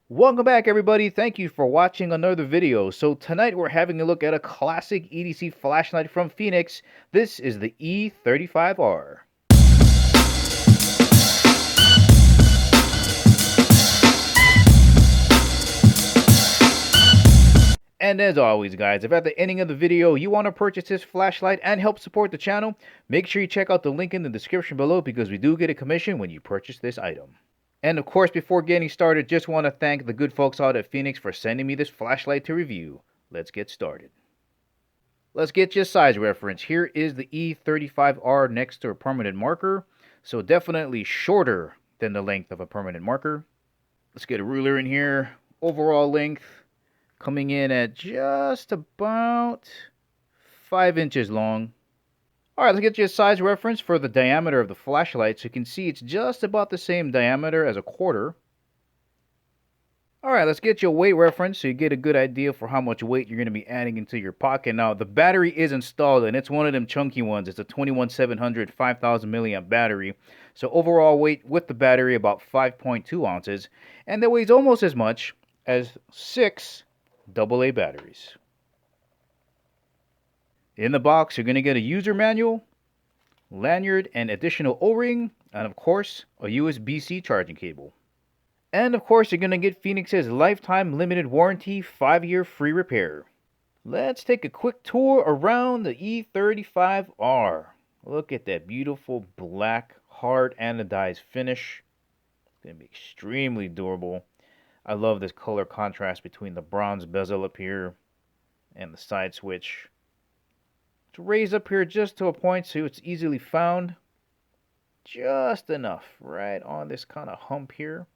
Welcome back, everybody. Thank you for watching another video. So tonight we're having a look at a classic EDC flashlight from Fenix. This is the E35R. And as always, guys, if at the ending of the video you want to purchase this flashlight and help support the channel, make sure you check out the link in the description below because we do get a commission when you purchase this item. And of course, before getting started, just want to thank the good folks out at Fenix for sending me this flashlight to review. Let's get started. Let's get your size reference. Here is the E35R next to a permanent marker, so definitely shorter than the length of a permanent marker. Let's get a ruler in here. Overall length coming in at just about 5 inches long. Alright, let's get you a size reference for the diameter of the flashlight so you can see it's just about the same diameter as a quarter. Alright, let's get you a weight reference so you get a good idea for how much weight you're going to be adding into your pocket. Now, the battery is installed and it's one of them chunky ones. It's a 21700 5000 milliamp battery. So overall weight with the battery about 5.2 ounces. And that weighs almost as much as 6 AA batteries. In the box, you're going to get a user manual, lanyard, and additional O-ring, and of course, a USB-C charging cable. And of course, you're going to get Fenix's lifetime limited warranty, 5-year free repair. Let's take a quick tour around the E35R. Look at that beautiful black, hard anodized finish. It's going to be extremely durable. I love this color contrast between the bronze bezel up here and the side switch. It's raised up here just to a point so it's easily found. Just enough right on this kind of hump here.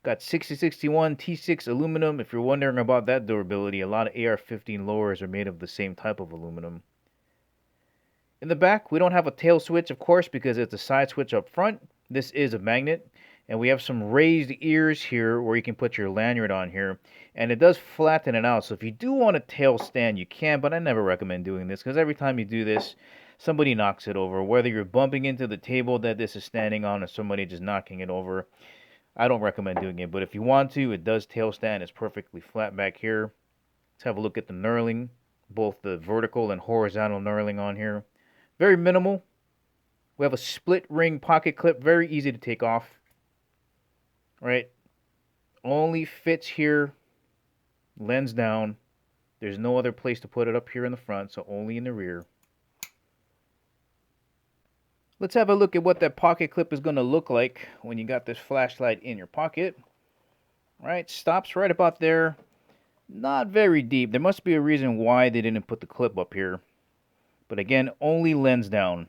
Got 6061 T6 aluminum. If you're wondering about that durability, a lot of AR-15 lowers are made of the same type of aluminum. In the back, we don't have a tail switch, of course, because it's a side switch up front. This is a magnet. And we have some raised ears here where you can put your lanyard on here. And it does flatten it out. So if you do want a tail stand, you can. But I never recommend doing this because every time you do this, somebody knocks it over. Whether you're bumping into the table that this is standing on or somebody just knocking it over, I don't recommend doing it. But if you want to, it does tail stand. It's perfectly flat back here. Let's have a look at the knurling. Both the vertical and horizontal knurling on here. Very minimal. We have a split ring pocket clip. Very easy to take off. Right, only fits here, lens down. There's no other place to put it up here in the front, so only in the rear. Let's have a look at what that pocket clip is going to look like when you got this flashlight in your pocket. Right, stops right about there. Not very deep. There must be a reason why they didn't put the clip up here. But again, only lens down.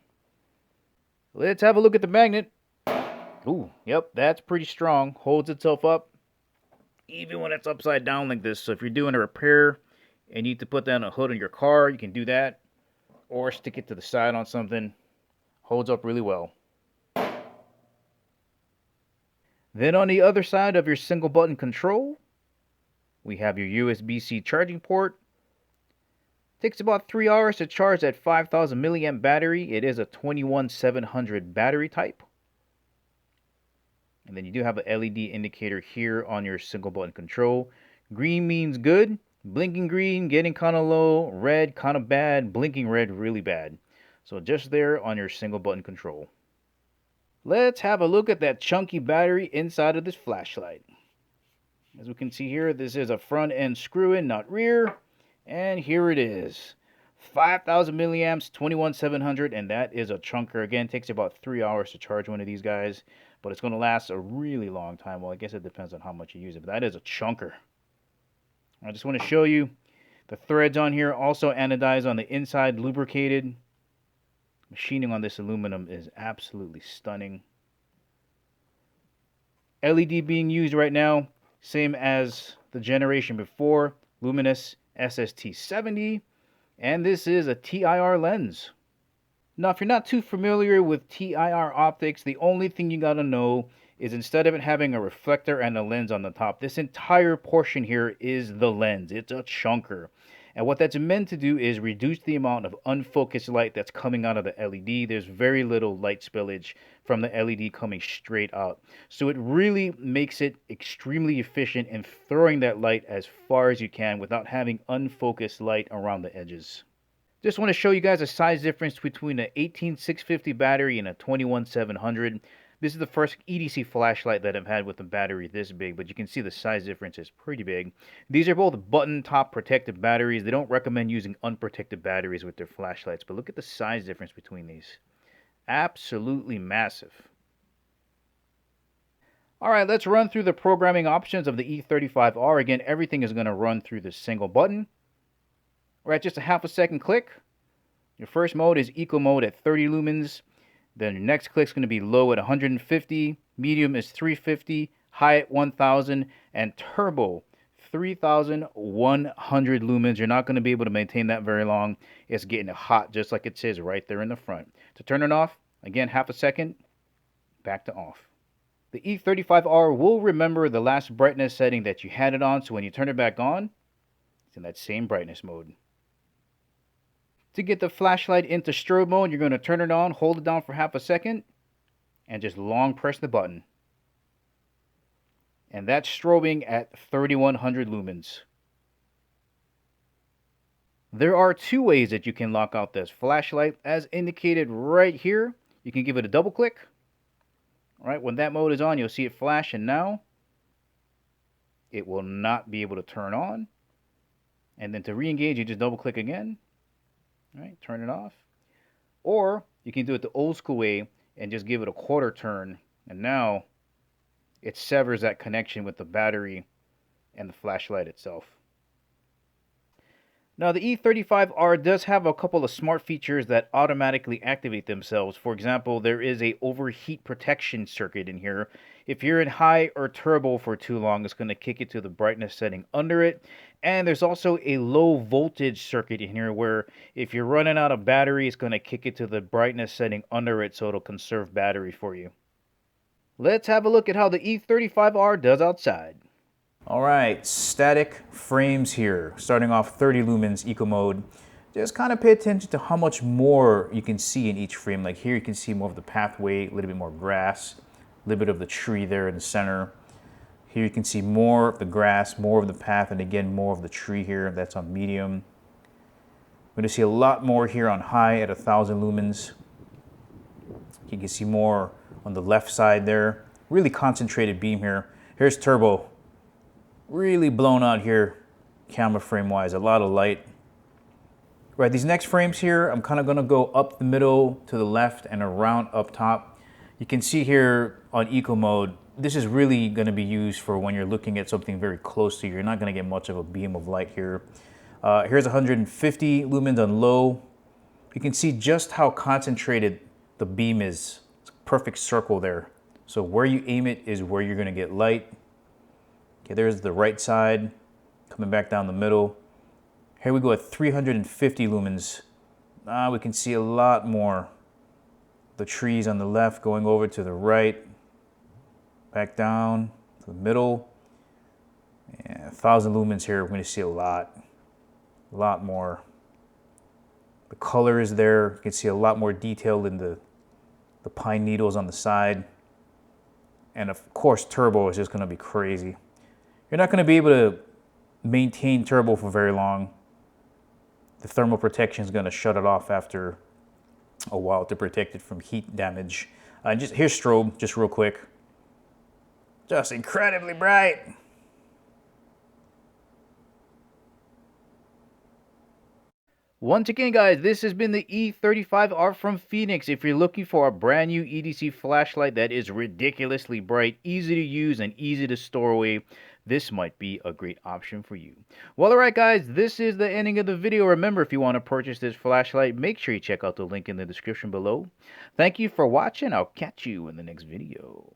Let's have a look at the magnet. Ooh, yep, that's pretty strong. Holds itself up, even when it's upside down like this. So if you're doing a repair and you need to put down a hood on your car, you can do that. Or stick it to the side on something. Holds up really well. Then on the other side of your single button control, we have your USB-C charging port. Takes about 3 hours to charge that 5000 milliamp battery. It is a 21700 battery type. And then you do have a LED indicator here on your single button control. Green means good. Blinking green, getting kind of low. Red, kind of bad. Blinking red, really bad. So just there on your single button control. Let's have a look at that chunky battery inside of this flashlight. As we can see here, this is a front end screw in, not rear. And here it is. 5000 milliamps, 21700, and that is a chunker. Again, takes about 3 hours to charge one of these guys. But it's going to last a really long time. Well, I guess it depends on how much you use it. But that is a chunker. I just want to show you the threads on here. Also anodized on the inside, lubricated. Machining on this aluminum is absolutely stunning. LED being used right now. Same as the generation before. Luminous SST70. And this is a TIR lens. Now, if you're not too familiar with TIR optics, the only thing you gotta know is instead of it having a reflector and a lens on the top, this entire portion here is the lens. It's a chunker. And what that's meant to do is reduce the amount of unfocused light that's coming out of the LED. There's very little light spillage from the LED coming straight out. So it really makes it extremely efficient in throwing that light as far as you can without having unfocused light around the edges. Just want to show you guys a size difference between an 18650 battery and a 21700. This is the first EDC flashlight that I've had with a battery this big, but you can see the size difference is pretty big. These are both button top protected batteries. They don't recommend using unprotected batteries with their flashlights, but look at the size difference between these. Absolutely massive. Alright, let's run through the programming options of the E35R. Again, everything is going to run through this single button. Alright, just a half a second click. Your first mode is eco mode at 30 lumens. Then your next click is going to be low at 150, medium is 350, high at 1000, and turbo 3100 lumens. You're not going to be able to maintain that very long. It's getting hot just like it says right there in the front. To turn it off, again, half a second, back to off. The E35R will remember the last brightness setting that you had it on, so when you turn it back on, it's in that same brightness mode. To get the flashlight into strobe mode, you're going to turn it on, hold it down for half a second, and just long press the button. And that's strobing at 3100 lumens. There are two ways that you can lock out this flashlight. As indicated right here, you can give it a double click. All right, when that mode is on, you'll see it flash, and now it will not be able to turn on. And then to re-engage, you just double click again. All right, turn it off. Or you can do it the old school way and just give it a quarter turn, and now it severs that connection with the battery and the flashlight itself. Now the E35R does have a couple of smart features that automatically activate themselves. For example, there is a overheat protection circuit in here. If you're in high or turbo for too long, it's going to kick it to the brightness setting under it. And there's also a low voltage circuit in here where if you're running out of battery, it's going to kick it to the brightness setting under it, so it'll conserve battery for you. Let's have a look at how the E35R does outside. All right, static frames here, starting off 30 lumens eco mode. Just kind of pay attention to how much more you can see in each frame. Like here you can see more of the pathway, a little bit more grass, a little bit of the tree there in the center. Here you can see more of the grass, more of the path, and again more of the tree here. That's on medium. We're going to see a lot more here on high at 1000 lumens. You can see more on the left side there. Really concentrated beam here. Here's turbo. Really blown out here, camera frame wise, a lot of light. Right, these next frames here, I'm kind of going to go up the middle to the left and around up top. You can see here on eco mode, this is really going to be used for when you're looking at something very close to you. You're not going to get much of a beam of light here. Here's 150 lumens on low. You can see just how concentrated the beam is. It's a perfect circle there. So where you aim it is where you're going to get light. Okay, there's the right side, coming back down the middle. Here we go at 350 lumens. We can see a lot more. The trees on the left going over to the right, back down to the middle. And 1000 lumens here, we're going to see a lot more. The color is there. You can see a lot more detail in the pine needles on the side. And of course, turbo is just going to be crazy. You're not going to be able to maintain turbo for very long. The thermal protection is going to shut it off after a while to protect it from heat damage. Here's strobe, just real quick. Just incredibly bright. Once again, guys, this has been the E35R from Fenix. If you're looking for a brand new EDC flashlight that is ridiculously bright, easy to use, and easy to store away, this might be a great option for you. Well, alright guys, this is the ending of the video. Remember, if you want to purchase this flashlight, make sure you check out the link in the description below. Thank you for watching. I'll catch you in the next video.